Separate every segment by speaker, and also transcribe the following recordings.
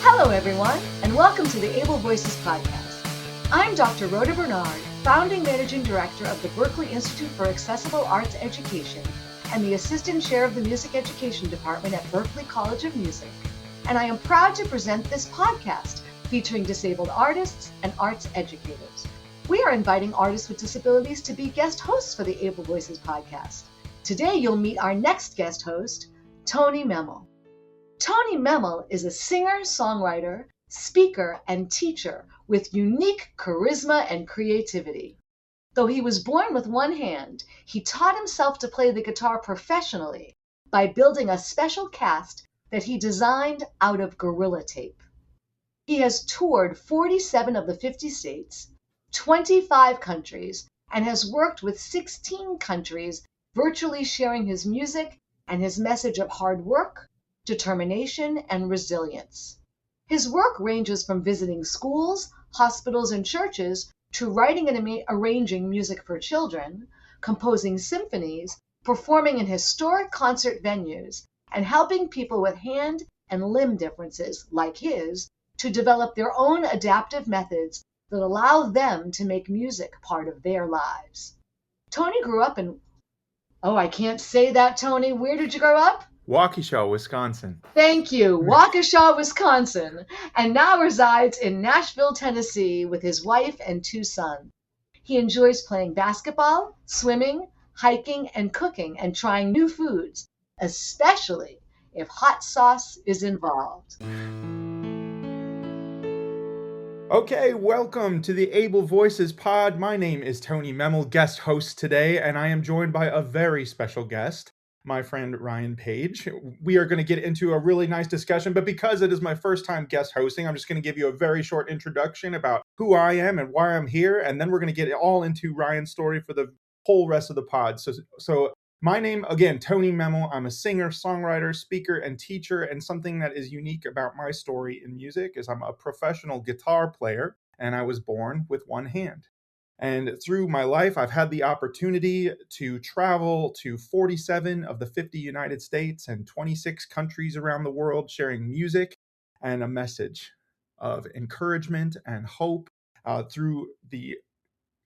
Speaker 1: Hello, everyone, and welcome to the Able Voices podcast. I'm Dr. Rhoda Bernard, founding managing director of the Berklee Institute for Accessible Arts Education and the assistant chair of the music education department at Berklee College of Music. And I am proud to present this podcast featuring disabled artists and arts educators. We are inviting artists with disabilities to be guest hosts for the Able Voices podcast. Today, you'll meet our next guest host, Tony Memmel. Tony Memmel is a singer, songwriter, speaker, and teacher with unique charisma and creativity. Though he was born with one hand, he taught himself to play the guitar professionally by building a special cast that he designed out of guerrilla tape. He has toured 47 of the 50 states, 25 countries, and has worked with 16 countries, virtually sharing his music and his message of hard work, determination, and resilience. His work ranges from visiting schools, hospitals, and churches to writing and arranging music for children, composing symphonies, performing in historic concert venues, and helping people with hand and limb differences, like his, to develop their own adaptive methods that allow them to make music part of their lives. Tony grew up in... Oh, I can't say that, Tony. Where did you grow up?
Speaker 2: Waukesha, Wisconsin.
Speaker 1: Thank you. Waukesha, Wisconsin, and now resides in Nashville, Tennessee with his wife and 2 sons. He enjoys playing basketball, swimming, hiking, and cooking, and trying new foods, especially if hot sauce is involved.
Speaker 2: Okay, welcome to the Able Voices pod. My name is Tony Memmel, guest host today, and I am joined by a very special guest, my friend Rion Page. We are going to get into a really nice discussion, but because it is my first time guest hosting, I'm just going to give you a very short introduction about who I am and why I'm here, and then we're going to get all into Rion's story for the whole rest of the pod. So my name, again, Tony Memmel. I'm a singer, songwriter, speaker, and teacher, and something that is unique about my story in music is I'm a professional guitar player, and I was born with one hand. And through my life, I've had the opportunity to travel to 47 of the 50 United States and 26 countries around the world, sharing music and a message of encouragement and hope through the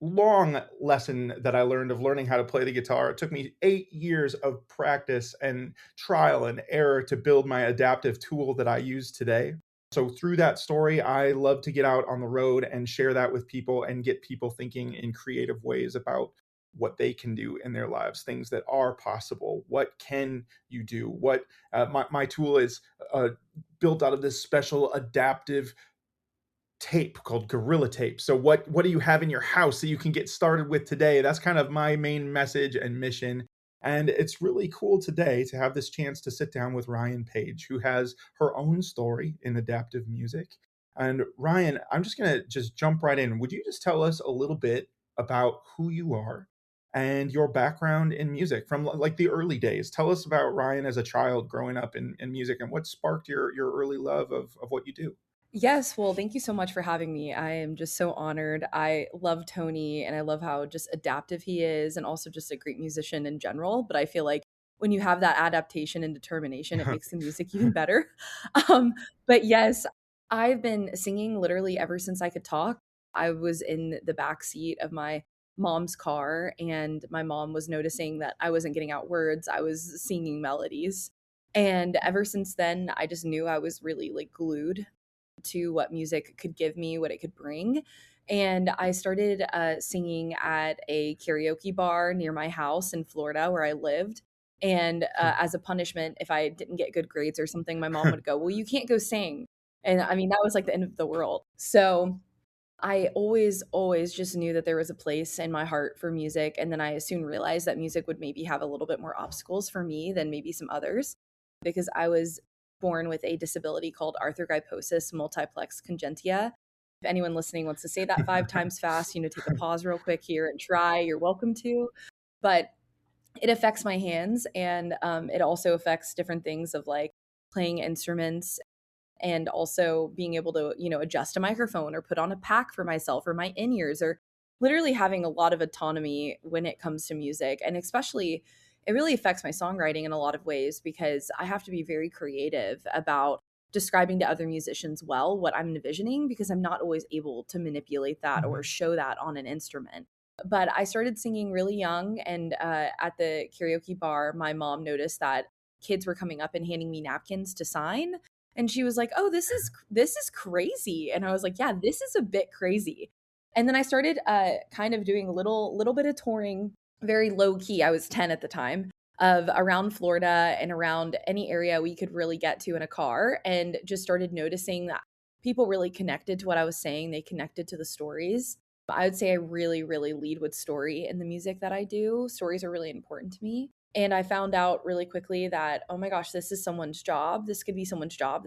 Speaker 2: long lesson that I learned of learning how to play the guitar. It took me 8 years of practice and trial and error to build my adaptive tool that I use today. So through that story, I love to get out on the road and share that with people and get people thinking in creative ways about what they can do in their lives, things that are possible. What can you do? What my tool is built out of this special adaptive tape called guerrilla tape. So what do you have in your house that you can get started with today? That's kind of my main message and mission. And it's really cool today to have this chance to sit down with Rion Page, who has her own story in adaptive music. And Rion, I'm just going to jump right in. Would you just tell us a little bit about who you are and your background in music from like the early days? Tell us about Rion as a child growing up in music and what sparked your early love of what you do.
Speaker 3: Yes, well, thank you so much for having me. I am just so honored. I love Tony and I love how just adaptive he is and also just a great musician in general. But I feel like when you have that adaptation and determination, it makes the music even better. But yes, I've been singing literally ever since I could talk. I was in the back seat of my mom's car and my mom was noticing that I wasn't getting out words. I was singing melodies. And ever since then, I just knew I was really like glued to what music could give me, what it could bring. And I started singing at a karaoke bar near my house in Florida where I lived. And as a punishment, if I didn't get good grades or something, my mom would go, well, you can't go sing. And I mean, that was like the end of the world. So I always just knew that there was a place in my heart for music. And then I soon realized that music would maybe have a little bit more obstacles for me than maybe some others, because I was born with a disability called arthrogryposis multiplex congenita. If anyone listening wants to say that 5 times fast, take a pause real quick here and try, you're welcome to. But it affects my hands, and it also affects different things of like playing instruments and also being able to, adjust a microphone or put on a pack for myself or my in-ears, or literally having a lot of autonomy when it comes to music. And especially it really affects my songwriting in a lot of ways because I have to be very creative about describing to other musicians well what I'm envisioning, because I'm not always able to manipulate that or
Speaker 2: Mhm.
Speaker 3: show that on an instrument. But I started singing really young, and at the karaoke bar, my mom noticed that kids were coming up and handing me napkins to sign, and she was like, "Oh, this is crazy." And I was like, "Yeah, this is a bit crazy." And then I started kind of doing a little bit of touring, very low key. I was 10 at the time, of around Florida and around any area we could really get to in a car, and just started noticing that people really connected to what I was saying. They connected to the stories. I would say I really, really lead with story in the music that I do. Stories are really important to me. And I found out really quickly that, oh my gosh, this is someone's job. This could be someone's job.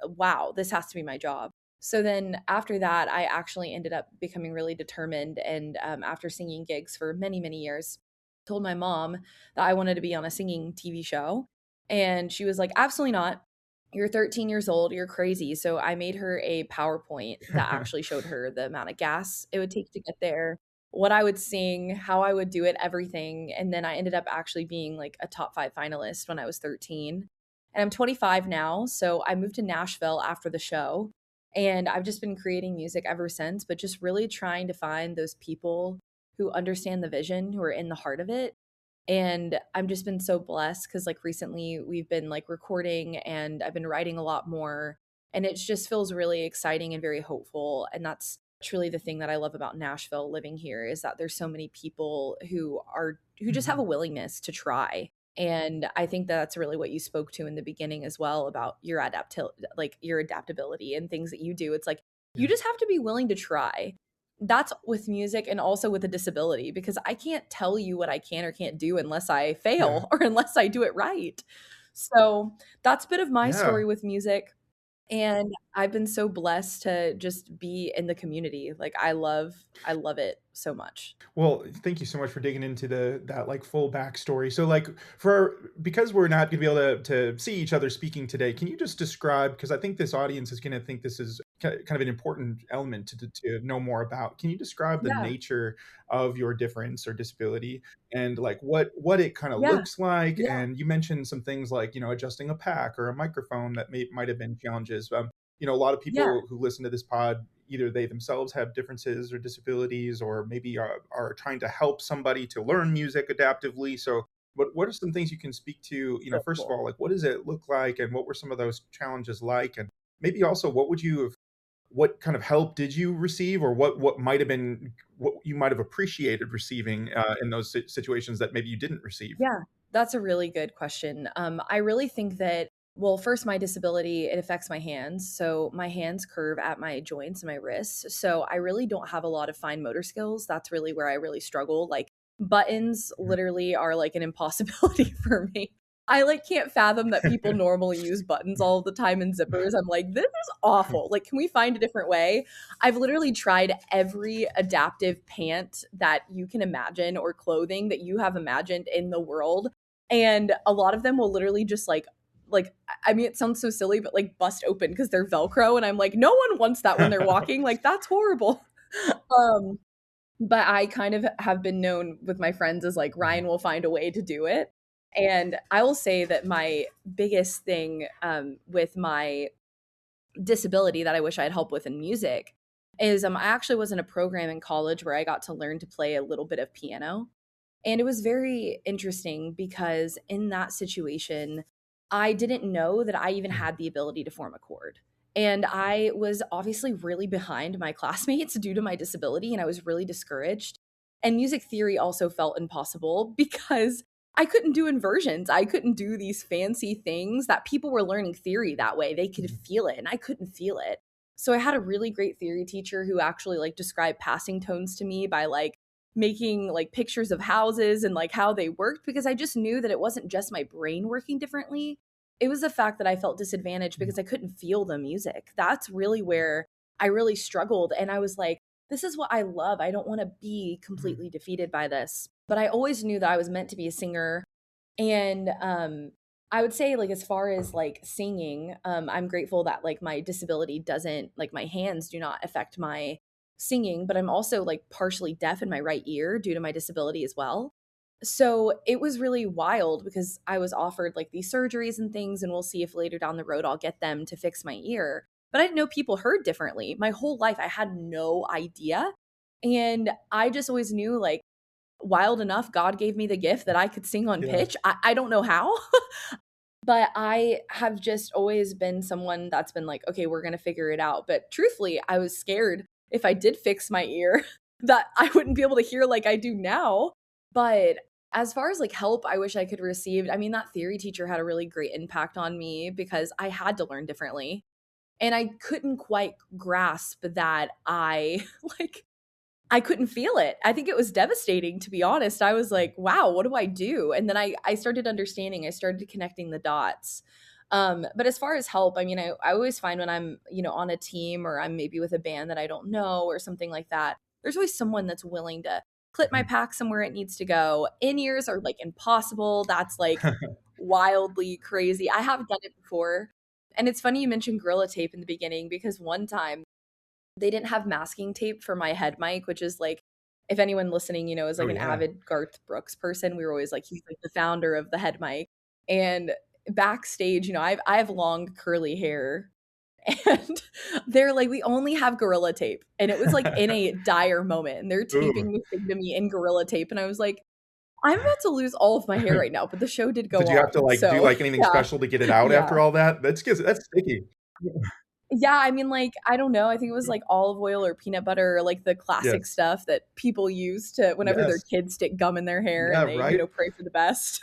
Speaker 3: Wow, this has to be my job. So then after that, I actually ended up becoming really determined. And after singing gigs for many, many years, told my mom that I wanted to be on a singing TV show. And she was like, absolutely not. You're 13 years old. You're crazy. So I made her a PowerPoint that actually showed her the amount of gas it would take to get there, what I would sing, how I would do it, everything. And then I ended up actually being like a top 5 finalist when I was 13. And I'm 25 now. So I moved to Nashville after the show. And I've just been creating music ever since, but just really trying to find those people who understand the vision, who are in the heart of it. And I've just been so blessed because like recently we've been like recording and I've been writing a lot more. And it just feels really exciting and very hopeful. And that's truly the thing that I love about Nashville living here, is that there's so many people who just have a
Speaker 2: Mhm.
Speaker 3: willingness to try. And I think that's really what you spoke to in the beginning as well, about your adaptability and things that you do. It's like you
Speaker 2: Yeah.
Speaker 3: just have to be willing to try. That's with music and also with a disability, because I can't tell you what I can or can't do unless I
Speaker 2: Yeah.
Speaker 3: fail or unless I do it right. So that's a bit of my
Speaker 2: Yeah.
Speaker 3: story with music. And I've been so blessed to just be in the community. Like I love it so much.
Speaker 2: Well, thank you so much for digging into that like full backstory. So like because we're not going to be able to see each other speaking today, can you just describe, because I think this audience is going to think this is kind of an important element to know more about. Can you describe the
Speaker 3: Yeah.
Speaker 2: nature of your difference or disability, and like what it kind of
Speaker 3: Yeah.
Speaker 2: looks like?
Speaker 3: Yeah.
Speaker 2: And you mentioned some things like, adjusting a pack or a microphone that might have been challenges. A lot of
Speaker 3: Yeah.
Speaker 2: people who listen to this pod, either they themselves have differences or disabilities, or maybe are trying to help somebody to learn music adaptively. So what are some things you can speak to,
Speaker 3: So
Speaker 2: first of
Speaker 3: cool.
Speaker 2: all, like what does it look like, and what were some of those challenges like? And maybe also what kind of help did you receive, or what might have been what you might have appreciated receiving in those situations that maybe you didn't receive?
Speaker 3: Yeah, that's a really good question. I really think that, well, first, my disability, it affects my hands. So my hands curve at my joints and my wrists. So I really don't have a lot of fine motor skills. That's really where I really struggle. Like buttons
Speaker 2: Mhm.
Speaker 3: literally are like an impossibility for me. I like can't fathom that people normally use buttons all the time and zippers. I'm like, this is awful. Like, can we find a different way? I've literally tried every adaptive pant that you can imagine or clothing that you have imagined in the world. And a lot of them will literally just I mean, it sounds so silly, but like bust open because they're Velcro. And I'm like, no one wants that when they're walking. Like, that's horrible. Um, but I kind of have been known with my friends as like Ryan will find a way to do it. And I will say that my biggest thing with my disability that I wish I had help with in music is I actually was in a program in college where I got to learn to play a little bit of piano. And it was very interesting because in that situation, I didn't know that I even had the ability to form a chord. And I was obviously really behind my classmates due to my disability, and I was really discouraged. And music theory also felt impossible because I couldn't do inversions. I couldn't do these fancy things that people were learning theory that way. They could feel it, and I couldn't feel it. So I had a really great theory teacher who actually like described passing tones to me by like making like pictures of houses and like how they worked, because I just knew that it wasn't just my brain working differently. It was the fact that I felt disadvantaged because I couldn't feel the music. That's really where I really struggled. And I was like, this is what I love. I don't want to be completely defeated by this. But I always knew that I was meant to be a singer. And I would say like as far as like singing, I'm grateful that like my disability doesn't, like my hands do not affect my singing, but I'm also like partially deaf in my right ear due to my disability as well. So it was really wild because I was offered like these surgeries and things, and we'll see if later down the road I'll get them to fix my ear. But I didn't know people heard differently. My whole life, I had no idea. And I just always knew, like, wild enough, God gave me the gift that I could sing on
Speaker 2: Yeah.
Speaker 3: pitch. I don't know how, but I have just always been someone that's been like, okay, we're going to figure it out. But truthfully, I was scared if I did fix my ear that I wouldn't be able to hear like I do now. But as far as like help I wish I could receive, I mean, that theory teacher had a really great impact on me because I had to learn differently. And I couldn't quite grasp that like, I couldn't feel it. I think it was devastating, to be honest. I was like, "Wow, what do I do?" And then I started understanding, I started connecting the dots. But as far as help, I mean, I always find when I'm, on a team or I'm maybe with a band that I don't know or something like that, there's always someone that's willing to clip my
Speaker 2: Mhm.
Speaker 3: pack somewhere it needs to go. In-ears are, like, impossible. That's, like, wildly crazy. I have done it before, and it's funny you mentioned Gorilla Tape in the beginning because one time they didn't have masking tape for my head mic, which is like, if anyone listening, is
Speaker 2: Oh,
Speaker 3: like an
Speaker 2: yeah.
Speaker 3: avid Garth Brooks person, we were always like, he's like the founder of the head mic. And backstage, I have long curly hair. And they're like, we only have Gorilla Tape. And it was like in a dire moment. And they're
Speaker 2: Ooh.
Speaker 3: taping this thing to me in Gorilla Tape. And I was like, I'm about to lose all of my hair right now. But the show did go
Speaker 2: Did you have to,
Speaker 3: on.
Speaker 2: like, do,
Speaker 3: So
Speaker 2: like, anything
Speaker 3: yeah,
Speaker 2: special to get it out
Speaker 3: yeah.
Speaker 2: after all that? That's sticky.
Speaker 3: Yeah, I mean, like, I don't know, I think it was, like, olive oil or peanut butter, or, like, the classic
Speaker 2: Yes.
Speaker 3: stuff that people use to whenever their
Speaker 2: Yes.
Speaker 3: kids stick gum in their hair
Speaker 2: Yeah,
Speaker 3: and they,
Speaker 2: right?
Speaker 3: pray for the best.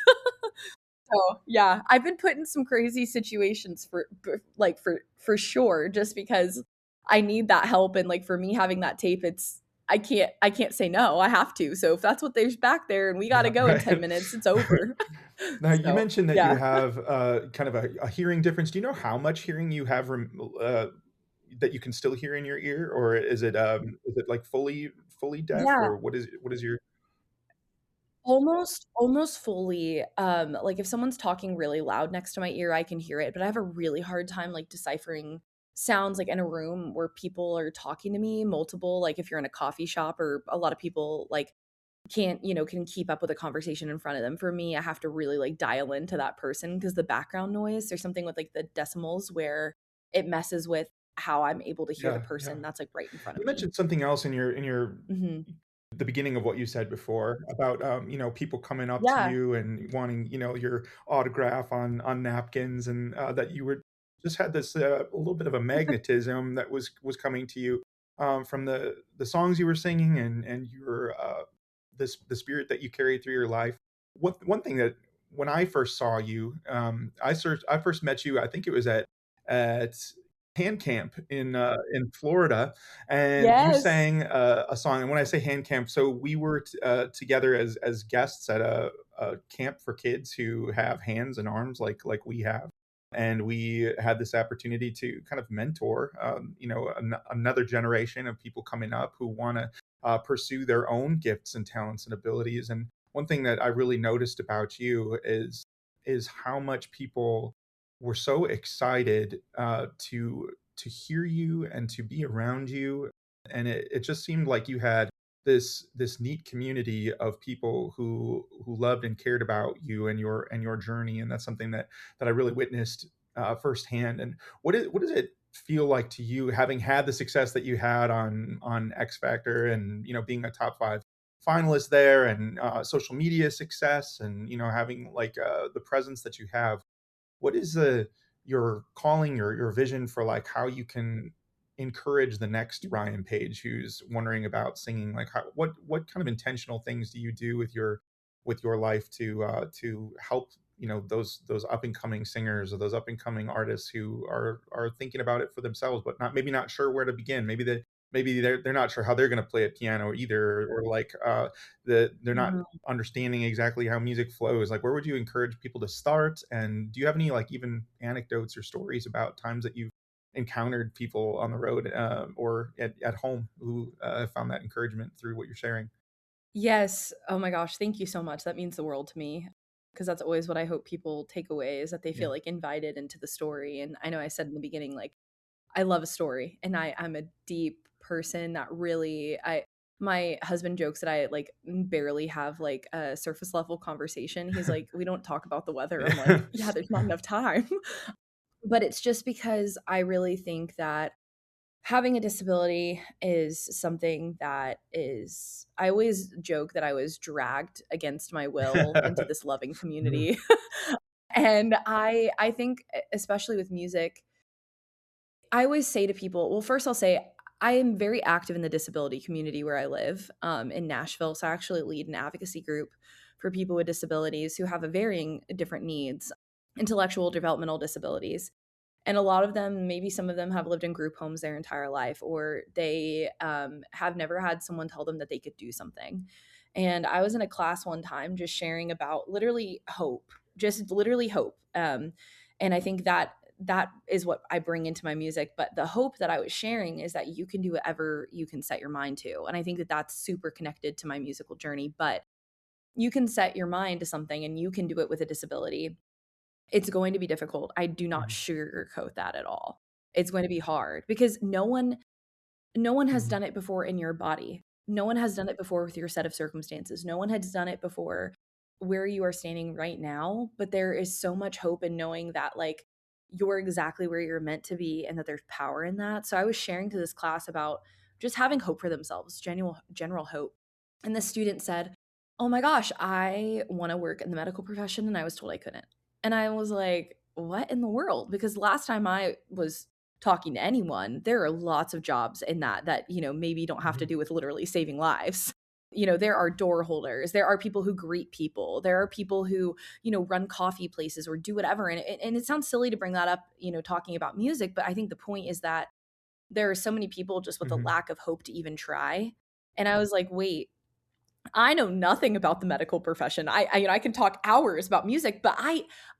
Speaker 3: So, yeah, I've been put in some crazy situations for sure, just because I need that help, and, like, for me having that tape, I can't say no, I have to, so if that's what there's back there and we gotta
Speaker 2: Yeah,
Speaker 3: go in 10
Speaker 2: right.
Speaker 3: minutes, it's over.
Speaker 2: Now, you
Speaker 3: So,
Speaker 2: mentioned that you
Speaker 3: yeah.
Speaker 2: have, kind of a hearing difference. Do you know how much hearing you have that you can still hear in your ear, or is it, like, fully deaf,
Speaker 3: Yeah.
Speaker 2: or what is your
Speaker 3: Almost fully, like, if someone's talking really loud next to my ear, I can hear it, but I have a really hard time, like, deciphering sounds, like, in a room where people are talking to me, multiple, like, if you're in a coffee shop or a lot of people, like, can't, can keep up with a conversation in front of them. For me, I have to really, like, dial into that person because the background noise, there's something with, like, the decimals where it messes with how I'm able to hear the
Speaker 2: Yeah, yeah.
Speaker 3: person that's, like, right in front
Speaker 2: You
Speaker 3: of me.
Speaker 2: mentioned something else in your
Speaker 3: Mhm.
Speaker 2: the beginning of what you said before about, people coming up to
Speaker 3: Yeah.
Speaker 2: you and wanting, your autograph on napkins, and, that you were just had this, a little bit of a magnetism that was coming to you, from the songs you were singing, and your, the spirit that you carried through your life. One thing that when I first saw you, I first met you, I think it was at hand camp in Florida, and you
Speaker 3: Yes.
Speaker 2: sang a song. And when I say hand camp, so we were together as guests at a camp for kids who have hands and arms like we have, and we had this opportunity to kind of mentor, another generation of people coming up who want to pursue their own gifts and talents and abilities. And one thing that I really noticed about you is how much people were so excited to hear you and to be around you, and it just seemed like you had this neat community of people who loved and cared about you and your journey, and that's something that I really witnessed firsthand. And what does it feel like to you, having had the success that you had on X Factor, and being a top 5 finalist there, and social media success, and having like the presence that you have? What is your calling, your vision for like how you can encourage the next Ryan Page who's wondering about singing? Like, what kind of intentional things do you do with your life to help those up and coming singers, or those up and coming artists who are thinking about it for themselves, but not sure where to begin? Maybe they're not sure how they're going to play a piano either, or like they're not
Speaker 3: Mhm.
Speaker 2: understanding exactly how music flows. Like, where would you encourage people to start? And do you have any, like, even anecdotes or stories about times that you've encountered people on the road, or at home, who found that encouragement through what you're sharing?
Speaker 3: Yes. Oh my gosh, thank you so much. That means the world to me because that's always what I hope people take away is that they
Speaker 2: Yeah.
Speaker 3: feel like invited into the story. And I know I said in the beginning, like, I love a story and I'm a deep person that really I My husband jokes that I like barely have like a surface level conversation. He's like, "We don't talk about the weather." I'm like, "Yeah, there's not enough time." But it's just because I really think that having a disability is something that is I always joke that I was dragged against my will into this loving
Speaker 2: Mhm,
Speaker 3: community. And I think especially with music, I always say to people, well, first I'll say I am very active in the disability community where I live, in Nashville. So I actually lead an advocacy group for people with disabilities who have a varying different needs, intellectual developmental disabilities. And a lot of them, maybe some of them have lived in group homes their entire life, or they have never had someone tell them that they could do something. And I was in a class one time just sharing about literally hope, just literally hope. And I think that that is what I bring into my music. But the hope that I was sharing is that you can do whatever you can set your mind to. And I think that that's super connected to my musical journey. But you can set your mind to something and you can do it with a disability. It's going to be difficult. I do not
Speaker 2: mhm,
Speaker 3: sugarcoat that at all. It's going to be hard because no one has
Speaker 2: mhm,
Speaker 3: done it before in your body. No one has done it before with your set of circumstances. No one has done it before where you are standing right now, but there is so much hope in knowing that like you're exactly where you're meant to be and that there's power in that. So I was sharing to this class about just having hope for themselves, general hope. And the student said, "Oh my gosh, I want to work in the medical profession and I was told I couldn't." And I was like, "What in the world?" Because last time I was talking to anyone, there are lots of jobs in that, maybe don't have to
Speaker 2: mhm,
Speaker 3: do with literally saving lives. There are door holders, there are people who greet people, there are people who, run coffee places or do whatever. And it sounds silly to bring that up, talking about music, but I think the point is that there are so many people just with a
Speaker 2: mhm,
Speaker 3: lack of hope to even try. And I was like, wait, I know nothing about the medical profession. I can talk hours about music, but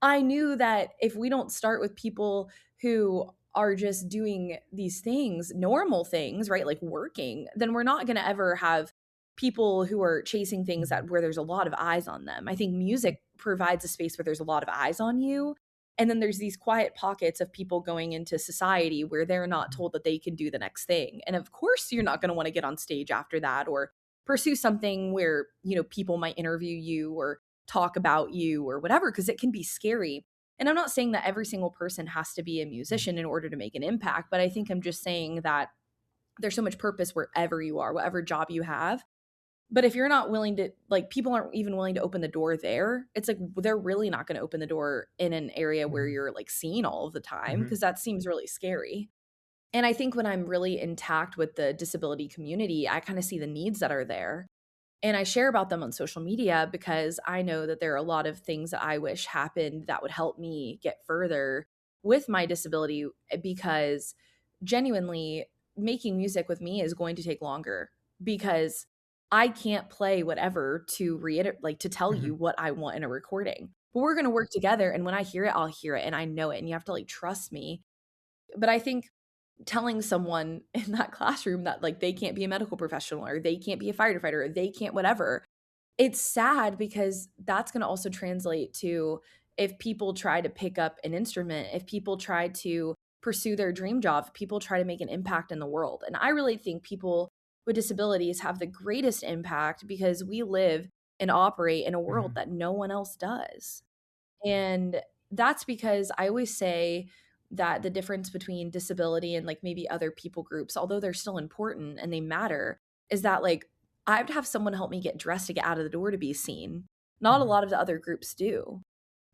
Speaker 3: I knew that if we don't start with people who are just doing these things, normal things, right? Like working, then we're not going to ever have people who are chasing things
Speaker 2: mhm,
Speaker 3: that where there's a lot of eyes on them. I think music provides a space where there's a lot of eyes on you. And then there's these quiet pockets of people going into society where they're not
Speaker 2: mhm,
Speaker 3: told that they can do the next thing. And of course, you're not going to want to get on stage after that or pursue something where, people might interview you or talk about you or whatever, because it can be scary. And I'm not saying that every single person has to be a
Speaker 2: mhm,
Speaker 3: musician in order to make an impact, but I think I'm just saying that there's so much purpose wherever you are, whatever job you have. But if you're not willing to, like, people aren't even willing to open the door there, it's like they're really not going to open the door in an area where
Speaker 2: mhm,
Speaker 3: you're like seen all of the time,
Speaker 2: mhm,
Speaker 3: because that seems really scary. And I think when I'm really intact with the disability community, I kind of see the needs that are there and I share about them on social media because I know that there are a lot of things that I wish happened that would help me get further with my disability because genuinely making music with me is going to take longer because I can't play whatever to reiterate like to tell you
Speaker 2: mhm,
Speaker 3: what I want in a recording. But we're going to work together and when I hear it I'll hear it and I know it and you have to like trust me. But I think telling someone in that classroom that like they can't be a medical professional or they can't be a firefighter or they can't whatever, it's sad because that's going to also translate to if people try to pick up an instrument, if people try to pursue their dream job, if people try to make an impact in the world. And I really think people with disabilities have the greatest impact because we live and operate in a world
Speaker 2: mhm,
Speaker 3: that no one else does. And that's because I always say that the difference between disability and like maybe other people groups, although they're still important and they matter, is that like I have to have someone help me get dressed to get out of the door to be seen. Not a
Speaker 2: mhm,
Speaker 3: lot of the other groups do.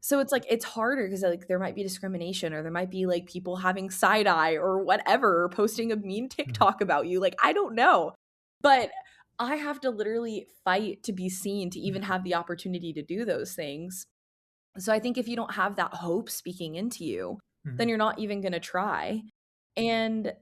Speaker 3: So it's like it's harder because like there might be discrimination or there might be like people having side eye or whatever, or posting a mean
Speaker 2: mhm,
Speaker 3: TikTok about you. Like I don't know. But I have to literally fight to be seen to even have the opportunity to do those things. So I think if you don't have that hope speaking into you, then
Speaker 2: mhm,
Speaker 3: you're not even going to try. And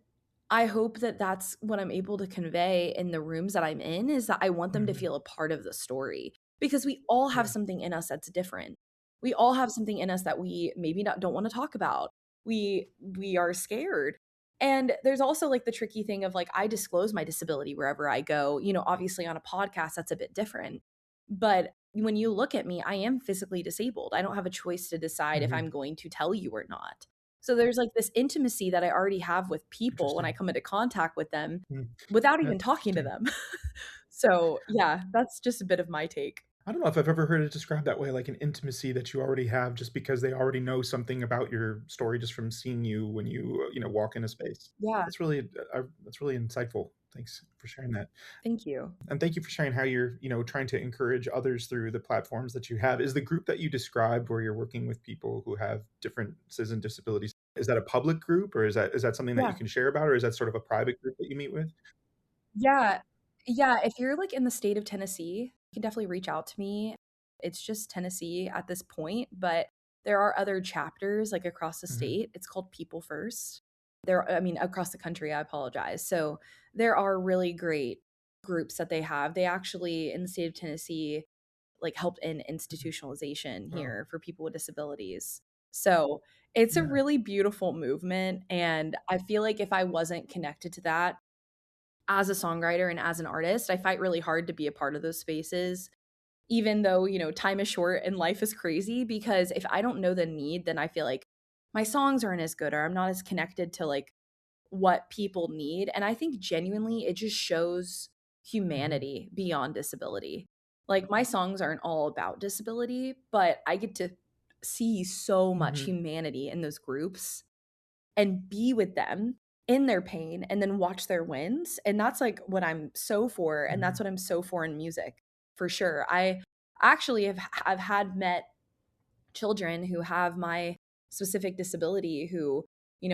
Speaker 3: I hope that that's what I'm able to convey in the rooms that I'm in is that I want them to
Speaker 2: mhm.
Speaker 3: feel a part of the story because we all have
Speaker 2: Yeah.
Speaker 3: something in us that's different. We all have something in us that we maybe not don't want to talk about. We are scared. And there's also like the tricky thing of like I disclose my disability wherever I go. Obviously on a podcast that's a bit different. But when you look at me, I am physically disabled. I don't have a choice to decide if
Speaker 2: Mhm.
Speaker 3: I'm going to tell you or not. So there's like this intimacy that I already have with people when I
Speaker 2: Interesting.
Speaker 3: come into contact with them
Speaker 2: Mm.
Speaker 3: without even
Speaker 2: That's
Speaker 3: talking to
Speaker 2: interesting.
Speaker 3: them. So yeah, that's just a bit of my take.
Speaker 2: I don't know if I've ever heard it described that way, like an intimacy that you already have just because they already know something about your story just from seeing you when you, walk in a space.
Speaker 3: Yeah,
Speaker 2: That's really insightful. Thanks for sharing that.
Speaker 3: thank you.
Speaker 2: And thank you for sharing how you're, trying to encourage others through the platforms that you have. Is the group that you described where you're working with people who have differences and disabilities, is that a public group or is that something that you
Speaker 3: Yeah.
Speaker 2: can share about or is that sort of a private group that you meet with?
Speaker 3: Yeah. Yeah, if you're, like, in the state of Tennessee, you can definitely reach out to me. It's just Tennessee at this point, but there are other chapters, like, across the
Speaker 2: Mhm.
Speaker 3: state. It's called People First. I mean, across the country, I apologize. So, there are really great groups that they have. They actually, in the state of Tennessee, like, helped in
Speaker 2: Mhm.
Speaker 3: institutionalization
Speaker 2: Wow.
Speaker 3: here for people with disabilities. So, it's a
Speaker 2: Yeah.
Speaker 3: really beautiful movement, and I feel like if I wasn't connected to that as a songwriter and as an artist, I fight really hard to be a part of those spaces, even though, time is short and life is crazy. Because if I don't know the need, then I feel like my songs aren't as good or I'm not as connected to like what people need. And I think genuinely it just shows
Speaker 2: Mhm.
Speaker 3: humanity beyond disability. Like my songs aren't all about disability, but I get to see so much
Speaker 2: Mhm.
Speaker 3: humanity in those groups and be with them in their pain and then watch their wins, and that's, like, what I'm so for, and that's
Speaker 2: Mhm.
Speaker 3: what I'm so for in music, for sure. I actually I've had met children who have my specific disability who,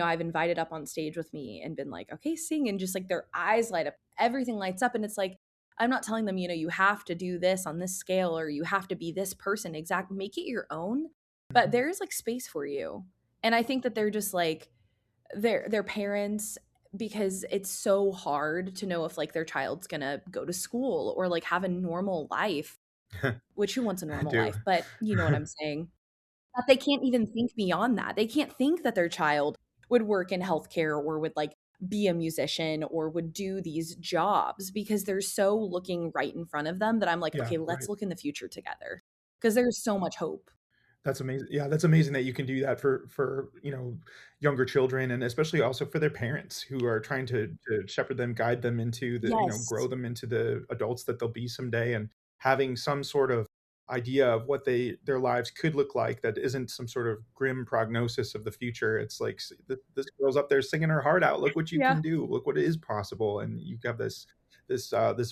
Speaker 3: I've invited up on stage with me and been like, "Okay, sing," and just, like, their eyes light up, everything lights up, and it's like, I'm not telling them, "You have to do this on this scale or you have to be this person," make it your own, but
Speaker 2: Mhm.
Speaker 3: there is, like, space for you, and I think that they're just, like, their parents, because it's so hard to know if, like, their child's gonna go to school or, like, have a normal life, which who wants a
Speaker 2: I
Speaker 3: normal
Speaker 2: do.
Speaker 3: life? But you know what I'm saying. That they can't even think beyond that. They can't think that their child would work in healthcare or would, like, be a musician or would do these jobs because they're so looking right in front of them that I'm like,
Speaker 2: Yeah,
Speaker 3: "Okay, let's
Speaker 2: right.
Speaker 3: look in the future together because there's so much hope."
Speaker 2: That's amazing. Yeah, that's amazing that you can do that for, younger children and especially also for their parents who are trying to shepherd them, guide them into grow
Speaker 3: Yes.
Speaker 2: them into the adults that they'll be someday and having some sort of idea of what their lives could look like that isn't some sort of grim prognosis of the future. It's like this girl's up there singing her heart out. Look what you
Speaker 3: Yeah.
Speaker 2: can do. Look what is possible. And you have this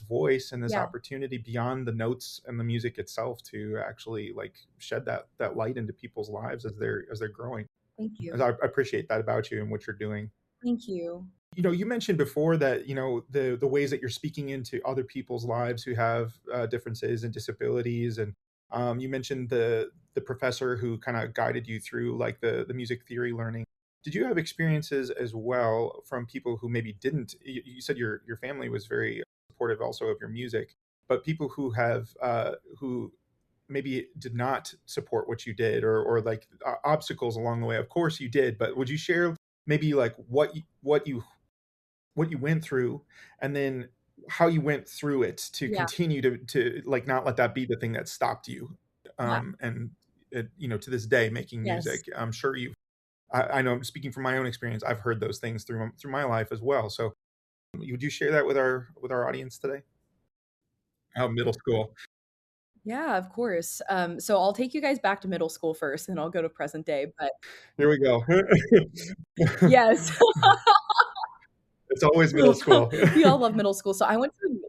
Speaker 2: voice and this
Speaker 3: Yeah.
Speaker 2: opportunity beyond the notes and the music itself to actually like shed that light into people's lives as they're growing.
Speaker 3: Thank
Speaker 2: And
Speaker 3: you.
Speaker 2: I appreciate that about you and what you're doing.
Speaker 3: Thank you.
Speaker 2: You mentioned before that the ways that you're speaking into other people's lives who have differences and disabilities, and you mentioned the professor who kind of guided you through like the music theory learning. Did you have experiences as well from people who maybe didn't? You said your family was very supportive also of your music, but people who maybe did not support what you did or like obstacles along the way. Of course you did, but would you share maybe like what you went through and then how you went through it to
Speaker 3: Yeah.
Speaker 2: continue to like not let that be the thing that stopped you
Speaker 3: Yeah.
Speaker 2: and to this day making
Speaker 3: Yes.
Speaker 2: music. I'm sure I know, speaking from my own experience, I've heard those things through my life as well. So would you share that with our audience today? Oh, middle school.
Speaker 3: Yeah, of course. So I'll take you guys back to middle school first, and I'll go to present day, but
Speaker 2: Here we go.
Speaker 3: yes.
Speaker 2: It's always middle school.
Speaker 3: We all love middle school. So I went to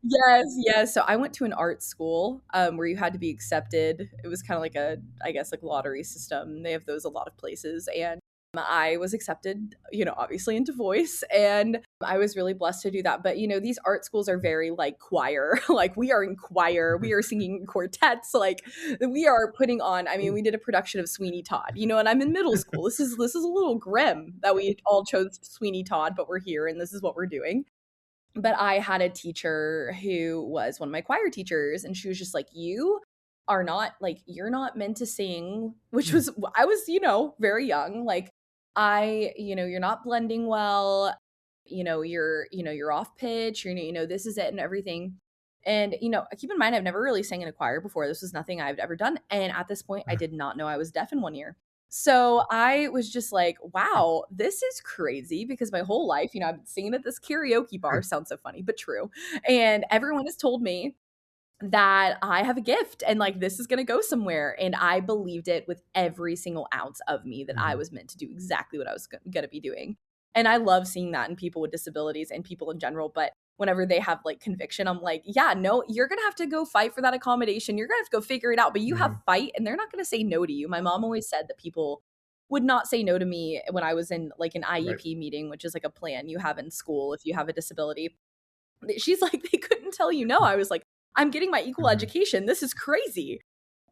Speaker 3: Yes, yes. So I went to an art school, where you had to be accepted. It was kinda like a, I guess, like, lottery system. They have those a lot of places, and I was accepted, obviously into voice, and I was really blessed to do that. But, these art schools are very, like, choir. Like, we are in choir, we are singing in quartets, like, we are putting on, I mean, we did a production of Sweeney Todd, and I'm in middle school. This is a little grim that we all chose Sweeney Todd, but we're here and this is what we're doing. But I had a teacher who was one of my choir teachers, and she was just like, "You are not like, you're not meant to sing," which was, I was, very young. Like, you're not blending well, you're off pitch, this is it and everything. And, keep in mind, I've never really sang in a choir before. This was nothing I've ever done. And at this point, I did not know I was deaf in one ear. So I was just like, wow, this is crazy because my whole life, I've been singing at this karaoke bar, sounds so funny, but true. And everyone has told me that I have a gift and like this is going to go somewhere. And I believed it with every single ounce of me that I
Speaker 2: Mhm.
Speaker 3: was meant to do exactly what I was going to be doing. And I love seeing that in people with disabilities and people in general. But whenever they have like conviction, I'm like, yeah, no, you're going to have to go fight for that accommodation. You're going to have to go figure it out. But you have
Speaker 2: Mhm.
Speaker 3: fight and they're not going to say no to you. My mom always said that people would not say no to me when I was in like an
Speaker 2: Right.
Speaker 3: IEP meeting, which is like a plan you have in school if you have a disability. She's like, "They couldn't tell you no." I was like, "I'm getting my equal
Speaker 2: Mhm.
Speaker 3: education. This is crazy."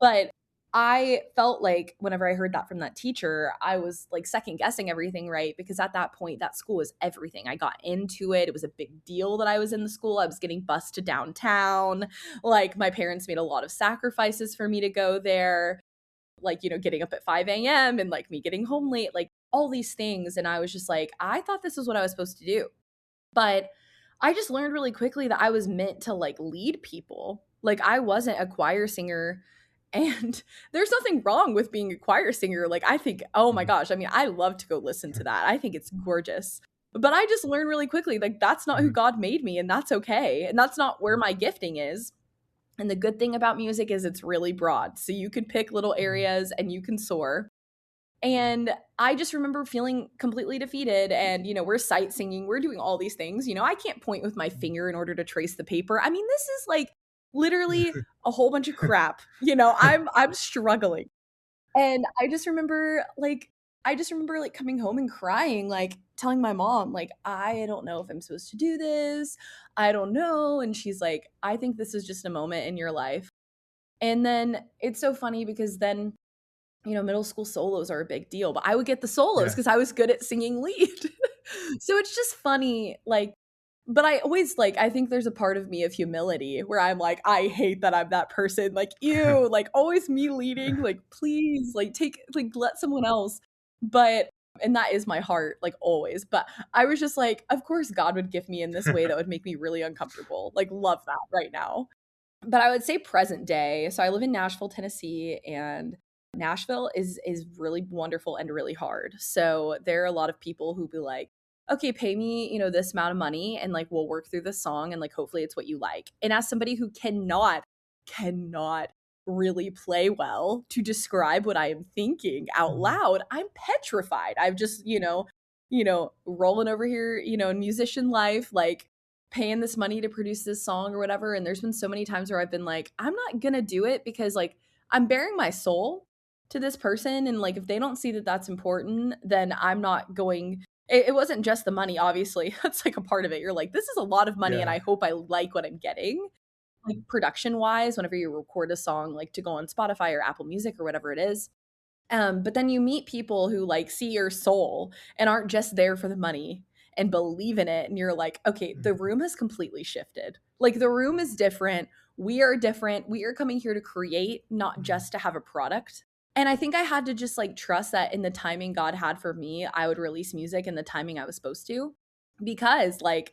Speaker 3: But I felt like whenever I heard that from that teacher, I was like second guessing everything, right? Because at that point, that school was everything. I got into it. It was a big deal that I was in the school. I was getting bused to downtown. Like my parents made a lot of sacrifices for me to go there. Like, getting up at 5 a.m. and like me getting home late, like all these things. And I was just like, I thought this was what I was supposed to do. But I just learned really quickly that I was meant to like lead people. Like I wasn't a choir singer and there's nothing wrong with being a choir singer. Like I think, oh my
Speaker 2: Mhm.
Speaker 3: gosh, I mean, I love to go listen to that. I think it's gorgeous. But I just learned really quickly like that's not who
Speaker 2: Mhm.
Speaker 3: God made me and that's okay. And that's not where my gifting is. And the good thing about music is it's really broad. So you could pick little
Speaker 2: Mhm.
Speaker 3: areas and you can soar. And I just remember feeling completely defeated. And, we're sight singing, we're doing all these things. I can't point with my finger in order to trace the paper. I mean, this is like literally a whole bunch of crap. I'm struggling. And I just remember like coming home and crying, like telling my mom, like, I don't know if I'm supposed to do this. I don't know. And she's like, I think this is just a moment in your life. And then it's so funny because then middle school solos are a big deal, but I would get the solos
Speaker 2: Yeah.
Speaker 3: because I was good at singing lead. So it's just funny, like, but I always like, I think there's a part of me of humility where I'm like, I hate that I'm that person. Like, ew, like always me leading, like, please, like, let someone else. But, and that is my heart, like always. But I was just like, of course, God would gift me in this way that would make me really uncomfortable. Like, love that right now. But I would say present day. So I live in Nashville, Tennessee, and Nashville is really wonderful and really hard. So there are a lot of people who be like, okay, pay me, this amount of money and like we'll work through the song and like hopefully it's what you like. And as somebody who cannot really play well to describe what I am thinking out
Speaker 2: Mhm.
Speaker 3: loud, I'm petrified. I've just, rolling over here, in musician life, like paying this money to produce this song or whatever. And there's been so many times where I've been like, I'm not gonna do it because like I'm bearing my soul to this person. And like if they don't see that that's important, then I'm not going. It wasn't just the money, obviously. That's like a part of it. You're like, this is a lot of money, and
Speaker 2: Yeah.
Speaker 3: I hope I like what I'm getting. Like production wise, whenever you record a song, like to go on Spotify or Apple Music or whatever it is, but then you meet people who like see your soul and aren't just there for the money and believe in it. And you're like, okay, the
Speaker 2: Mhm.
Speaker 3: room has completely shifted. Like the room is different. We are different. We are coming here to create, not
Speaker 2: Mhm.
Speaker 3: just to have a product. And I think I had to just like trust that in the timing God had for me, I would release music in the timing I was supposed to. Because like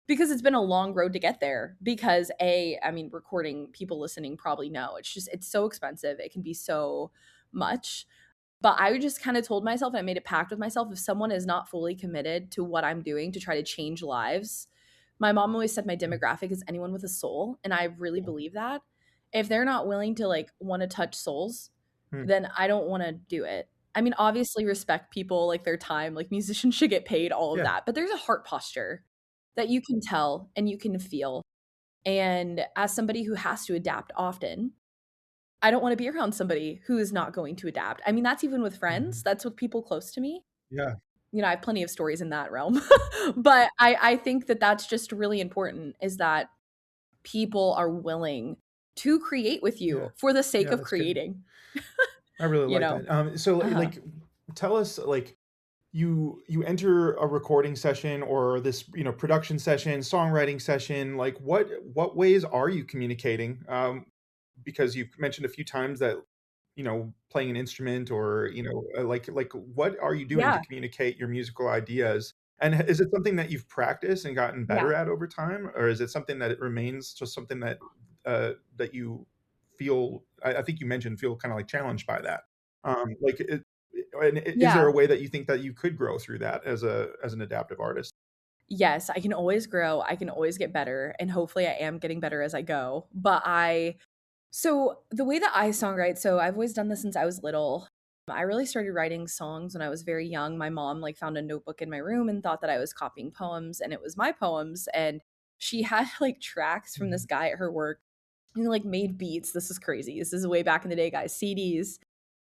Speaker 3: because it's been a long road to get there. Because I mean, recording, people listening probably know. It's so expensive. It can be so much, but I just kind of told myself, and I made a pact with myself, if someone is not fully committed to what I'm doing to try to change lives, my mom always said my
Speaker 2: Mhm.
Speaker 3: demographic is anyone with a soul, and I really believe that. If they're not willing to like want to touch souls,
Speaker 2: Mhm.
Speaker 3: then I don't want to do it. I mean, obviously respect people like their time, like musicians should get paid, all of
Speaker 2: Yeah.
Speaker 3: that. But there's a heart posture that you can tell and you can feel. And as somebody who has to adapt often, I don't wanna be around somebody who is not going to adapt. I mean, that's even with friends,
Speaker 2: Mhm.
Speaker 3: that's with people close to me.
Speaker 2: Yeah.
Speaker 3: I have plenty of stories in that realm. But I think that that's just really important is that people are willing to create with
Speaker 2: Yeah.
Speaker 3: you for the sake
Speaker 2: Yeah,
Speaker 3: of
Speaker 2: that's good.
Speaker 3: creating,
Speaker 2: I really
Speaker 3: you
Speaker 2: like
Speaker 3: know?
Speaker 2: that. So,
Speaker 3: Uh-huh.
Speaker 2: like, tell us, like, you enter a recording session or this, production session, songwriting session, like, what ways are you communicating? Because you've mentioned a few times that, playing an instrument or, like, what are you doing to
Speaker 3: Yeah,
Speaker 2: communicate your musical ideas? And is it something that you've practiced and gotten
Speaker 3: yeah,
Speaker 2: better at over time, or is it something that it remains just something that you feel I think you mentioned feel kinda, like, challenged by that? Like, And is there
Speaker 3: Yeah.
Speaker 2: a way that you think that you could grow through that as an adaptive artist?
Speaker 3: Yes, I can always grow. I can always get better. And hopefully I am getting better as I go. So the way that I songwrite, so I've always done this since I was little. I really started writing songs when I was very young. My mom like found a notebook in my room and thought that I was copying poems, and it was my poems. And she had like tracks from this
Speaker 2: Mhm.
Speaker 3: guy at her work who like made beats. This is crazy. This is way back in the day, guys. CDs.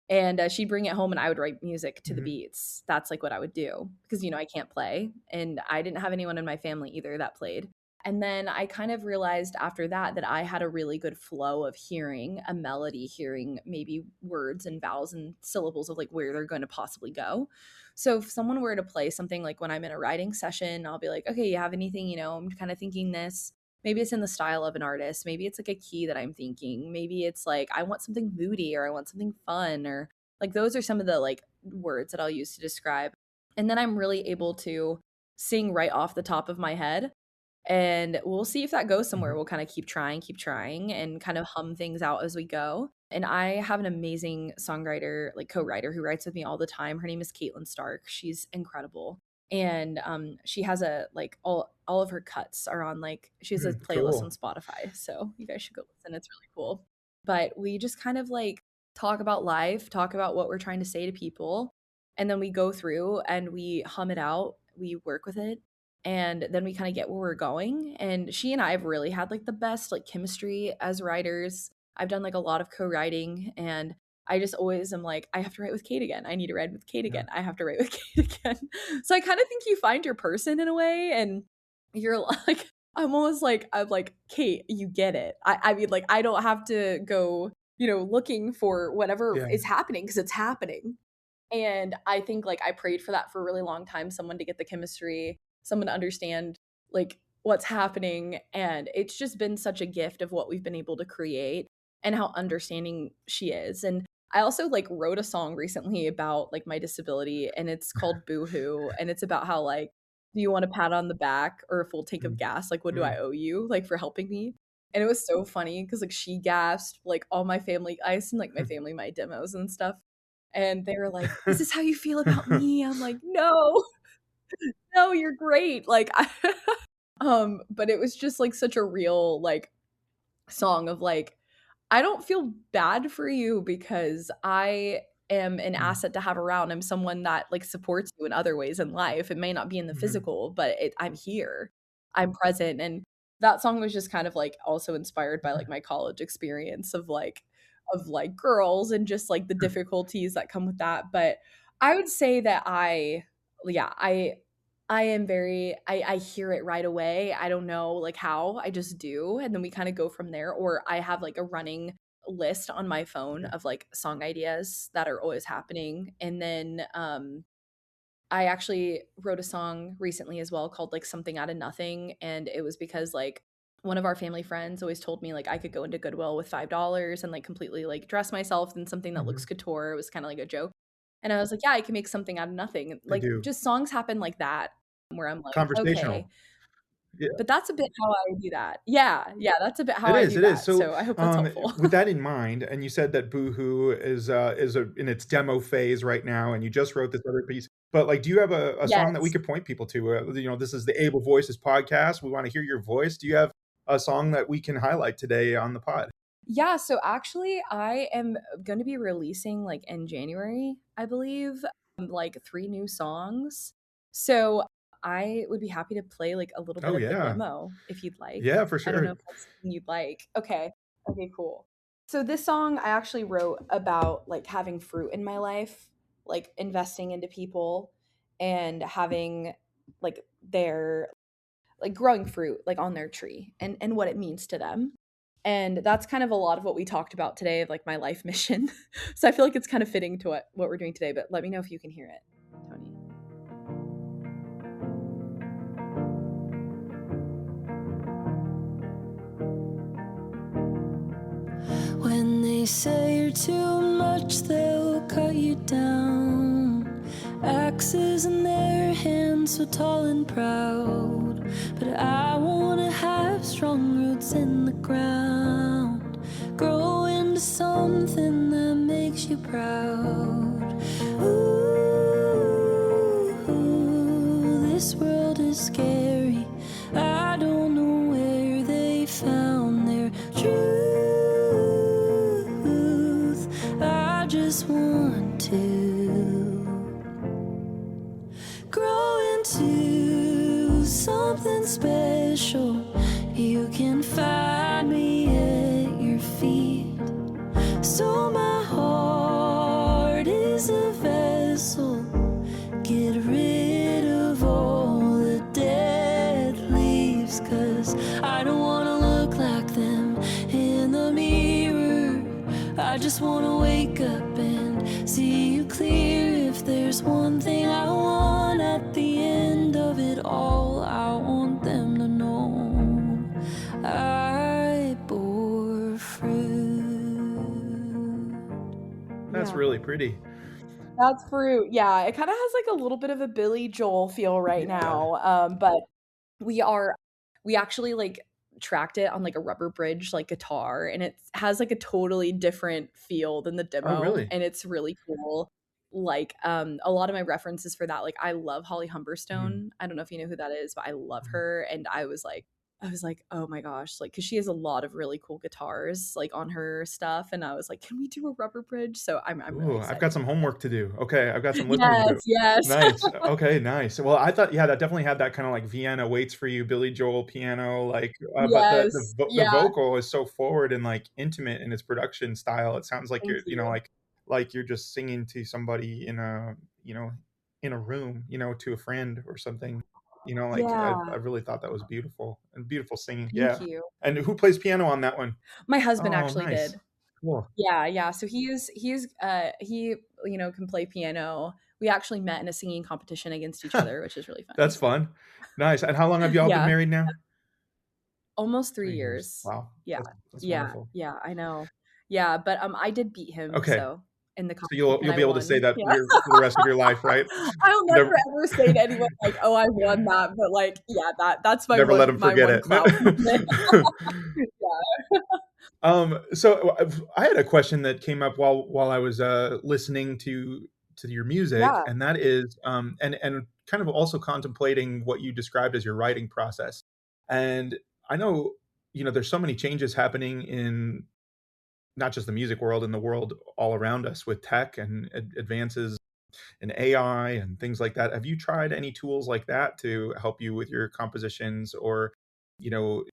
Speaker 3: And she'd bring it home and I would write music to the
Speaker 2: Mhm.
Speaker 3: beats. That's like what I would do because, I can't play. And I didn't have anyone in my family either that played. And then I kind of realized after that that I had a really good flow of hearing a melody, hearing maybe words and vowels and syllables of like where they're going to possibly go. So if someone were to play something like when I'm in a writing session, I'll be like, okay, you have anything, I'm kind of thinking this. Maybe it's in the style of an artist. Maybe it's like a key that I'm thinking. Maybe it's like I want something moody or I want something fun or like those are some of the like words that I'll use to describe. And then I'm really able to sing right off the top of my head. And we'll see if that goes somewhere.
Speaker 2: Mhm.
Speaker 3: We'll kind of keep trying, and kind of hum things out as we go. And I have an amazing songwriter, like co-writer, who writes with me all the time. Her name is Caitlin Stark. She's incredible. And she has a like all of her cuts are on like she has a playlist on
Speaker 2: Cool.
Speaker 3: Spotify. So you guys should go listen. It's really cool. But we just kind of like talk about life, talk about what we're trying to say to people, and then we go through and we hum it out, we work with it, and then we kind of get where we're going. And she and I have really had like the best like chemistry as writers. I've done like a lot of co-writing, and I just always am like, I have to write with Kate again. I need to write with Kate
Speaker 2: Yeah.
Speaker 3: again. I have to write with Kate again. So I kind of think you find your person in a way, and you're like, I'm like, Kate, you get it. I mean, like, I don't have to go, looking for whatever
Speaker 2: Yeah.
Speaker 3: is happening because it's happening. And I think like I prayed for that for a really long time, someone to get the chemistry, someone to understand like what's happening. And it's just been such a gift of what we've been able to create and how understanding she is. And I also like wrote a song recently about like my disability, and it's called Boo Hoo. And it's about how like, do you want a pat on the back or a full tank of
Speaker 2: Mm.
Speaker 3: gas? Like, what do
Speaker 2: Mm.
Speaker 3: I owe you like for helping me? And it was so funny because like she gasped, like all my family, I sent like my family my demos and stuff. And they were like, "Is this how you feel about me?" I'm like, "No, no, you're great." Like, but it was just like such a real like song of like, I don't feel bad for you because I am an
Speaker 2: Mm.
Speaker 3: asset to have around. I'm someone that like supports you in other ways in life. It may not be in the
Speaker 2: Mhm.
Speaker 3: physical, but I'm here. I'm present. And that song was just kind of like also inspired by like my college experience of like girls and just like the difficulties that come with that. But I would say that yeah, I am very I hear it right away. I don't know like how, I just do, and then we kind of go from there. Or I have like a running list on my phone
Speaker 2: Okay.
Speaker 3: of like song ideas that are always happening. And then I actually wrote a song recently as well called like Something Out of Nothing, and it was because like one of our family friends always told me like I could go into Goodwill with $5 and like completely like dress myself in something that looks
Speaker 2: Mhm.
Speaker 3: couture. It was kind of like a joke. And I was like, yeah, I can make something out of nothing.
Speaker 2: They
Speaker 3: Like
Speaker 2: do.
Speaker 3: just songs happen like that where I'm like, okay,
Speaker 2: Conversational. Yeah.
Speaker 3: but that's a bit how I do that. Yeah, yeah, that's a bit how
Speaker 2: It
Speaker 3: I
Speaker 2: is,
Speaker 3: do
Speaker 2: it is.
Speaker 3: that.
Speaker 2: So,
Speaker 3: So I hope that's helpful.
Speaker 2: with that in mind, and you said that Boohoo in its demo phase right now, and you just wrote this other piece. But like, do you have a song that we
Speaker 3: Yes.
Speaker 2: could point people to? This is the Able Voices podcast. We want to hear your voice. Do you have a song that we can highlight today on the pod?
Speaker 3: Yeah, so actually I am going to be releasing like in January, I believe, like 3 new songs. So I would be happy to play like a little bit
Speaker 2: Oh
Speaker 3: of the
Speaker 2: yeah,
Speaker 3: demo if you'd like.
Speaker 2: yeah, for
Speaker 3: I don't know
Speaker 2: sure.
Speaker 3: if that's something you'd like. Okay. Okay, cool. So this song I actually wrote about like having fruit in my life, like investing into people and having like their like growing fruit like on their tree and what it means to them. And that's kind of a lot of what we talked about today of like my life mission. So I feel like it's kind of fitting to what we're doing today, but let me know if you can hear it, Tony.
Speaker 4: When they say you're too much, they'll cut you down. Axes in their hands, so tall and proud. But I wanna have strong roots in the ground, grow into something that makes you proud. Ooh. I don't wanna look like them in the mirror. I just wanna wake up and see you clear. If there's one thing I want at the end of it all, I want them to know I bore fruit.
Speaker 2: That's
Speaker 3: Yeah.
Speaker 2: really pretty.
Speaker 3: That's fruit. Yeah, it kind of has like a little bit of a Billy Joel feel right
Speaker 2: Yeah.
Speaker 3: now. But we actually like tracked it on like a rubber bridge like guitar, and it has like a totally different feel than the
Speaker 2: Oh,
Speaker 3: demo,
Speaker 2: really?
Speaker 3: and it's really cool. Like a lot of my references for that, like I love Holly
Speaker 2: Mhm.
Speaker 3: Humberstone. I don't know if you know who that is, but I love
Speaker 2: Mhm.
Speaker 3: her, and I was like, oh my gosh, like because she has a lot of really cool guitars like on her stuff, and I was like, can we do a rubber bridge? So I'm really
Speaker 2: Ooh, I've got
Speaker 3: excited.
Speaker 2: some homework to do. Okay, I've got some listening to do.
Speaker 3: Yes, yes.
Speaker 2: Nice. Okay, nice. Well, I thought, yeah, that definitely had that kind of like Vienna waits for you, Billy Joel piano, like, but
Speaker 3: Yes.
Speaker 2: the
Speaker 3: Yeah,
Speaker 2: vocal is so forward and like intimate in its production style. It sounds like
Speaker 3: thank
Speaker 2: you're,
Speaker 3: you.
Speaker 2: like you're just singing to somebody in a, in a room, to a friend or something. Like I
Speaker 3: Yeah,
Speaker 2: really thought that was beautiful and beautiful singing.
Speaker 3: thank
Speaker 2: Yeah.
Speaker 3: you.
Speaker 2: And who plays piano on that one?
Speaker 3: My husband
Speaker 2: Oh,
Speaker 3: actually
Speaker 2: nice.
Speaker 3: did.
Speaker 2: Cool.
Speaker 3: Yeah, yeah, so he, can play piano. We actually met in a singing competition against each other, which is really
Speaker 2: That's
Speaker 3: funny.
Speaker 2: fun. Nice. And how long have y'all been
Speaker 3: Yeah,
Speaker 2: married now?
Speaker 3: almost 3
Speaker 2: 3 years.
Speaker 3: years.
Speaker 2: Wow.
Speaker 3: Yeah,
Speaker 2: That's
Speaker 3: yeah,
Speaker 2: wonderful.
Speaker 3: yeah, I know. Yeah, but, I did beat him,
Speaker 2: Okay.
Speaker 3: so in the
Speaker 2: So you'll
Speaker 3: competition
Speaker 2: you'll
Speaker 3: I
Speaker 2: be able to say
Speaker 3: won.
Speaker 2: that
Speaker 3: Yeah.
Speaker 2: your for the rest of your life, right?
Speaker 3: I'll never
Speaker 2: Never
Speaker 3: ever say to anyone like, "Oh, I won that," but, like, yeah, that's my
Speaker 2: never let
Speaker 3: one
Speaker 2: them
Speaker 3: my
Speaker 2: forget
Speaker 3: one
Speaker 2: it.
Speaker 3: clout moment. Yeah.
Speaker 2: So I had a question that came up while I was listening to your music,
Speaker 3: Yeah.
Speaker 2: and that is and kind of also contemplating what you described as your writing process. And I know, there's so many changes happening in not just the music world, in the world all around us with tech and advances in AI and things like that. Have you tried any tools like that to help you with your compositions, or, you know,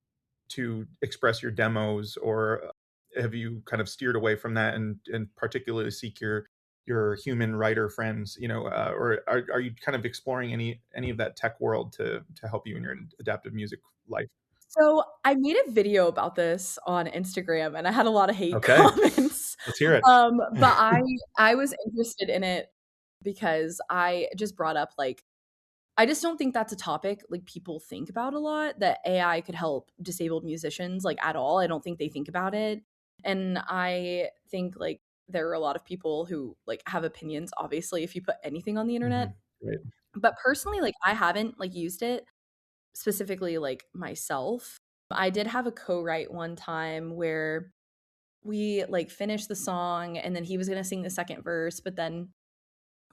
Speaker 2: to express your demos, or have you kind of steered away from that and particularly seek your human writer friends, or are you kind of exploring any of that tech world to help you in your adaptive music life?
Speaker 3: So, I made a video about this on Instagram, and I had a lot of hate
Speaker 2: Okay,
Speaker 3: comments.
Speaker 2: let's hear it.
Speaker 3: But I was interested in it because I just brought up, like I just don't think that's a topic, like, people think about a lot, that AI could help disabled musicians, like, at all. I don't think they think about it, and I think, like, there are a lot of people who, like, have opinions, obviously, if you put anything on the internet.
Speaker 2: Mhm. Right.
Speaker 3: But personally, like, I haven't, like, used it specifically, like, myself. I did have a co-write one time where we, like, finished the song, and then he was gonna sing the second verse, but then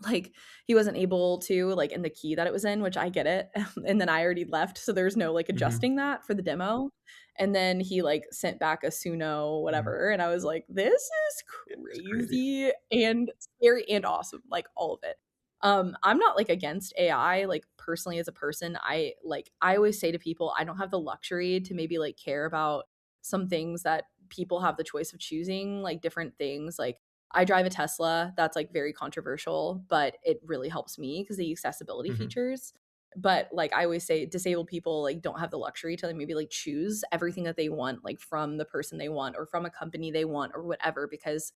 Speaker 3: like, he wasn't able to, like, in the key that it was in, which I get it, and then I already left, so there's no, like,
Speaker 2: Mhm.
Speaker 3: adjusting that for the demo, and then he, like, sent back a Suno
Speaker 2: Mhm.
Speaker 3: whatever, and I was like, "This is
Speaker 2: It's crazy.
Speaker 3: crazy and scary and awesome," like, all of it. I'm not, like, against AI, like, personally as a person, I always say to people, I don't have the luxury to maybe, like, care about some things that people have the choice of choosing, like, different things, like, I drive a Tesla. That's, like, very controversial, but it really helps me because the accessibility
Speaker 2: Mhm.
Speaker 3: features. But, like, I always say disabled people, like, don't have the luxury to, like, maybe, like, choose everything that they want, like, from the person they want or from a company they want or whatever because,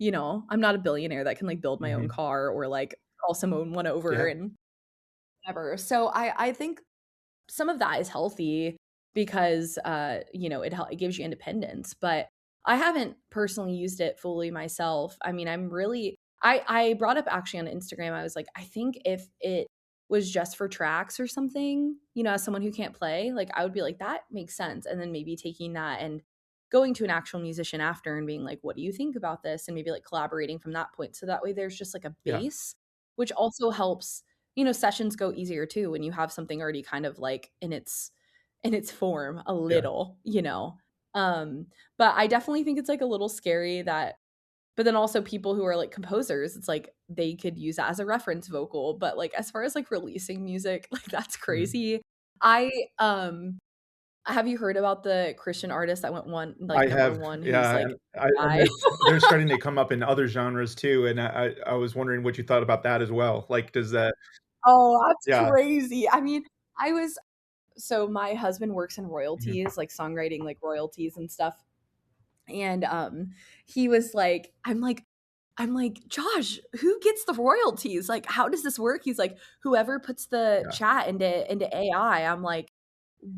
Speaker 3: I'm not a billionaire that can, like, build my own
Speaker 2: Mhm.
Speaker 3: car or, like, call someone one over
Speaker 2: Yeah.
Speaker 3: and whatever. So I think some of that is healthy because it gives you independence, but I haven't personally used it fully myself. I mean, I brought up actually on Instagram, I was like, I think if it was just for tracks or something, as someone who can't play, like I would be like that makes sense, and then maybe taking that and going to an actual musician after and being like, what do you think about this, and maybe like collaborating from that point, so that way there's just like a
Speaker 2: Yeah.
Speaker 3: base, which also helps, sessions go easier too when you have something already kind of like in its form a
Speaker 2: Yeah.
Speaker 3: little. Um, but I definitely think it's like a little scary that but then also people who are like composers, it's like they could use that as a reference vocal, but like as far as like releasing music, like that's
Speaker 2: Mhm.
Speaker 3: crazy. I have you heard about the Christian artist that went one like
Speaker 2: I
Speaker 3: number
Speaker 2: have,
Speaker 3: 1 who's
Speaker 2: yeah,
Speaker 3: like
Speaker 2: and
Speaker 3: AI?
Speaker 2: they're starting to come up in other genres too, and I was wondering what you thought about that as well. Like, does that
Speaker 3: Oh, that's
Speaker 2: yeah.
Speaker 3: crazy. I mean, I was So my husband works in
Speaker 2: Mhm.
Speaker 3: royalties, like songwriting, like royalties and stuff. And he was like, I'm like, Josh, who gets the royalties? Like, how does this work? He's like, whoever puts the
Speaker 2: Yeah.
Speaker 3: chat into AI. I'm like,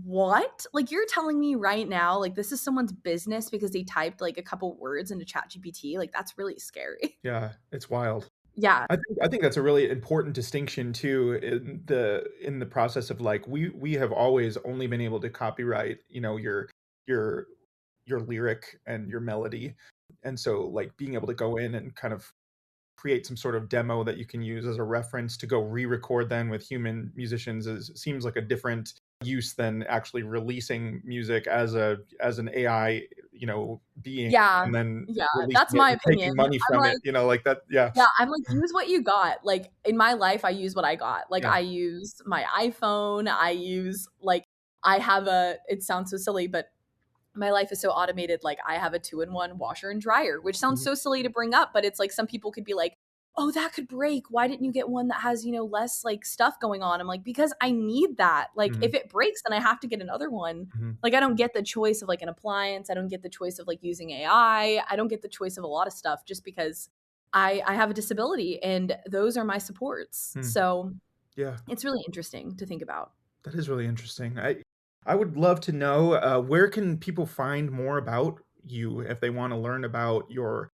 Speaker 3: what? Like, you're telling me right now, like, this is someone's business because they typed like a couple words into ChatGPT? Like, that's really scary.
Speaker 2: Yeah, it's wild.
Speaker 3: Yeah.
Speaker 2: I think that's a really important distinction too in the process of like we have always only been able to copyright, your your lyric and your melody. And so like being able to go in and kind of create some sort of demo that you can use as a reference to go re-record then with human musicians seems like a different use than actually releasing music as an AI, being
Speaker 3: Yeah.
Speaker 2: and then
Speaker 3: Yeah.
Speaker 2: releasing
Speaker 3: That's
Speaker 2: it
Speaker 3: my
Speaker 2: and taking
Speaker 3: opinion.
Speaker 2: money
Speaker 3: I'm
Speaker 2: from it,
Speaker 3: like,
Speaker 2: like that. Yeah.
Speaker 3: yeah, I'm like, use what you got. Like in my life, I use what I got. Like
Speaker 2: Yeah.
Speaker 3: I use my iPhone. I use like it sounds so silly, but my life is so automated. Like I have a 2-in-1 washer and dryer, which sounds
Speaker 2: Mhm.
Speaker 3: so silly to bring up, but it's like some people could be like, oh, that could break. Why didn't you get one that has, less like stuff going on? I'm like, because I need that. Like
Speaker 2: Mhm.
Speaker 3: if it breaks, then I have to get another one.
Speaker 2: Mhm.
Speaker 3: Like I don't get the choice of like an appliance. I don't get the choice of like using AI. I don't get the choice of a lot of stuff just because I have a disability and those are my supports.
Speaker 2: Hmm.
Speaker 3: So
Speaker 2: Yeah,
Speaker 3: it's really interesting to think about.
Speaker 2: that is really interesting. I would love to know where can people find more about you if they want to learn about your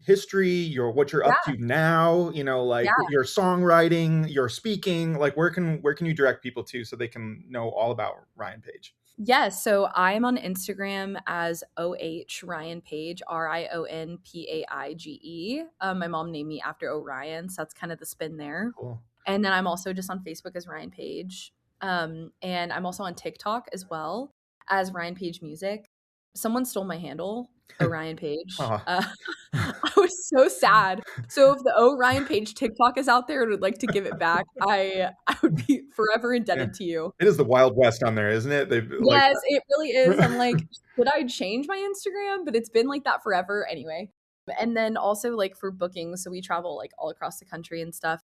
Speaker 2: history, your what you're up
Speaker 3: Yeah.
Speaker 2: to now, like
Speaker 3: Yeah.
Speaker 2: your songwriting, your speaking, like where can you direct people to so they can know all about Rion Page?
Speaker 3: Yes. So I am on Instagram as OH Rion Page, RionPaige. My mom named me after Orion. So that's kind of the spin there.
Speaker 2: Cool.
Speaker 3: And then I'm also just on Facebook as Rion Page. And I'm also on TikTok as well as Rion Page Music. Someone stole my handle, Orion Page.
Speaker 2: Aw.
Speaker 3: I was so sad. So if the Orion Page TikTok is out there and would like to give it back, I would be forever
Speaker 2: Yeah.
Speaker 3: indebted to you.
Speaker 2: It is the Wild West on there, isn't it? They've like
Speaker 3: Yes, it really is. I'm like, should I change my Instagram? But it's been like that forever anyway. And then also like for bookings, so we travel like all across the country and stuff.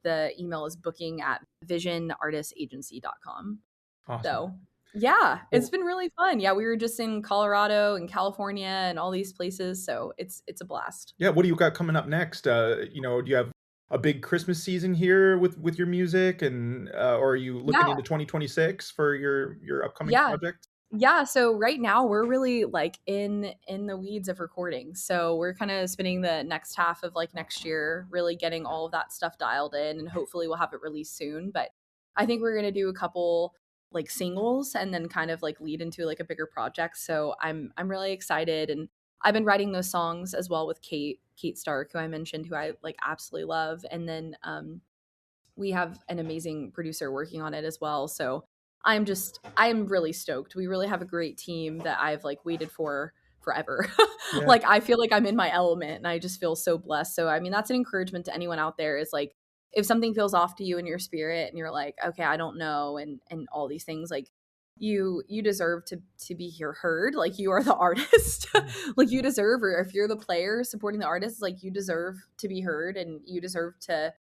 Speaker 3: The email is booking@visionartistagency.com.
Speaker 2: awesome.
Speaker 3: So yeah, it's
Speaker 2: Well,
Speaker 3: been really fun. Yeah, we were just in Colorado and California and all these places. So it's a blast.
Speaker 2: yeah, what do you got coming up next? Do you have a big Christmas season here with your music, and or are you looking
Speaker 3: Yeah.
Speaker 2: into 2026 for your upcoming
Speaker 3: Yeah.
Speaker 2: project?
Speaker 3: Yeah, so right now we're really like in the weeds of recording. So we're kind of spending the next half of like next year really getting all of that stuff dialed in and hopefully we'll have it released soon, but I think we're going to do a couple like singles and then kind of like lead into like a bigger project. So I'm really excited and I've been writing those songs as well with Kate Stark, who I mentioned, who I like absolutely love, and then we have an amazing producer working on it as well. So I'm really stoked. We really have a great team that I've like waited for forever.
Speaker 2: Yeah.
Speaker 3: Like I feel like I'm in my element and I just feel so blessed. So I mean that's an encouragement to anyone out there is like if something feels off to you in your spirit and you're like, okay, I don't know and all these things, like you deserve to be heard. Like you are the artist. Like you deserve, or if you're the player supporting the artist, like you deserve to be heard and you deserve to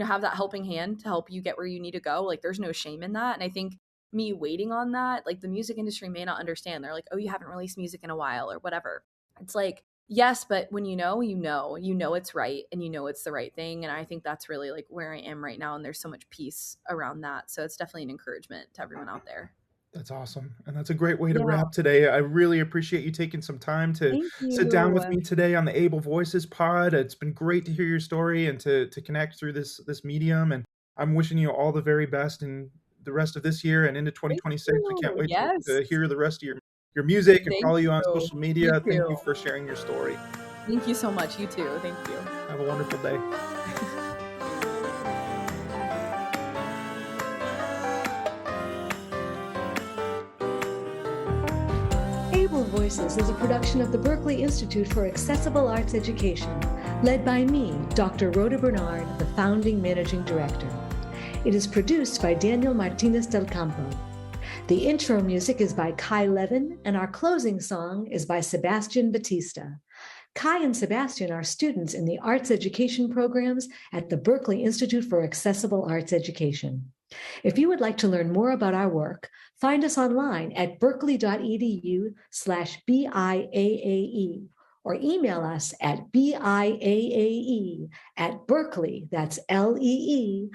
Speaker 3: have that helping hand to help you get where you need to go. Like there's no shame in that. And I think me waiting on that, like the music industry may not understand. They're like, oh, you haven't released music in a while or whatever. It's like, yes, but when you know it's right and you know it's the right thing. And I think that's really like where I am right now. And there's so much peace around that. So it's definitely an encouragement to everyone out there.
Speaker 2: That's awesome. And that's a great way to
Speaker 3: Yeah.
Speaker 2: wrap today. I really appreciate you taking some time to
Speaker 3: Thank
Speaker 2: sit down with
Speaker 3: you.
Speaker 2: me today on the Able Voices pod. It's been great to hear your story and to connect through this medium. And I'm wishing you all the very best in the rest of this year and into
Speaker 3: Thank
Speaker 2: 2026. I can't
Speaker 3: you.
Speaker 2: wait
Speaker 3: Yes.
Speaker 2: to hear the rest of your music and
Speaker 3: Thank
Speaker 2: follow you on
Speaker 3: you.
Speaker 2: social
Speaker 3: You
Speaker 2: media. Thank you
Speaker 3: too.
Speaker 2: for sharing your story.
Speaker 3: Thank you so much. You too. Thank you.
Speaker 2: Have a wonderful day.
Speaker 1: Able Voices is a production of the Berklee Institute for Accessible Arts Education, led by me, Dr. Rhoda Bernard, the founding managing director. It is produced by Daniel Martinez del Campo. The intro music is by Kai Levin, and our closing song is by Sebastian Batista. Kai and Sebastian are students in the arts education programs at the Berklee Institute for Accessible Arts Education. If you would like to learn more about our work, find us online at berkeley.edu/BIAAE or email us at BIAAE@berkeley, that's LEE.edu.